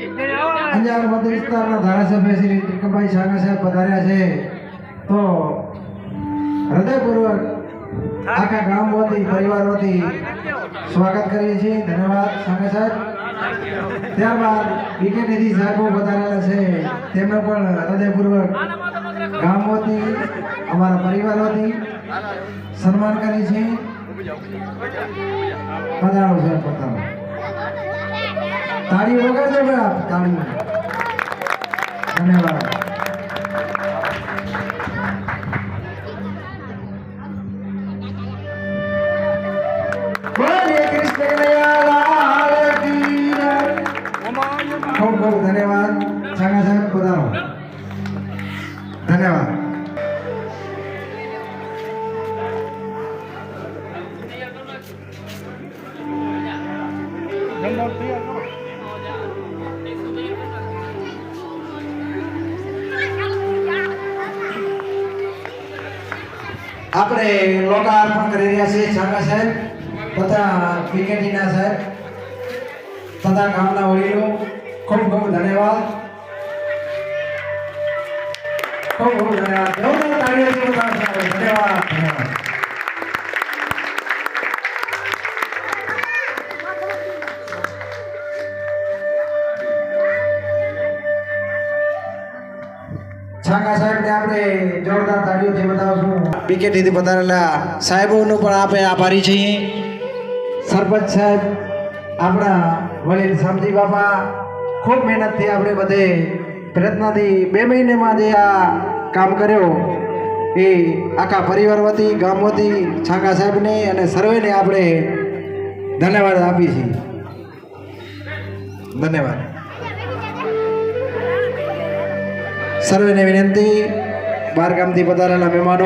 અંજાર મધ્ય વિસ્તારના ધારાસભ્ય શ્રી ત્રિકમભાઈ સાંગા સાહેબ પધાર્યા છે, તો હૃદયપૂર્વક આખા ગામ વતી પરિવાર વતી સ્વાગત કરીએ છીએ. ધન્યવાદ સાંગા સાહેબ. ત્યારબાદ વિકેનિધિ સાહેબો પધારેલા છે, તેમને પણ હૃદયપૂર્વક ગામ વતી અમારા પરિવાર વતી સન્માન કરીએ છીએ. પધારો સાહેબ, પધારો. તાળી વગાડજો ભાઈ, તાળી. ધન્યવાદ. બોલીએ કૃષ્ણ લાલ કી જય. ખૂબ ખૂબ ધન્યવાદ સાંગા સાહેબ, પધારો. ધન્યવાદ. આપણે લોકાર્પણ કરી રહ્યા છીએ સાંગા સાહેબ તથા વિકેટીના સાહેબ તથા ગામના વડીલો. ખૂબ ખૂબ ધન્યવાદ. ખૂબ ખૂબ ધન્યવાદ. જોરદાર તાળીઓથી વધાવો. ધન્યવાદ. ધન્યવાદ. સાંગા સાહેબને આપણે જોરદાર તાળીઓથી બતાવશું. વિકેટથી પધારેલા સાહેબોનો પણ આપણે આભારી છીએ. સરપંચ સાહેબ, આપણા વડીલ શામજી બાપા, ખૂબ મહેનતથી આપણે બધે પ્રયત્નથી 2 મહિનામાં જે આ કામ કર્યો એ આખા પરિવાર વતી ગામ વતી સાંગા સાહેબને અને સર્વેને આપણે ધન્યવાદ આપીએ છીએ. ધન્યવાદ. સર્વેને વિનંતી, બહાર ગામથી પધારેલા મહેમાનો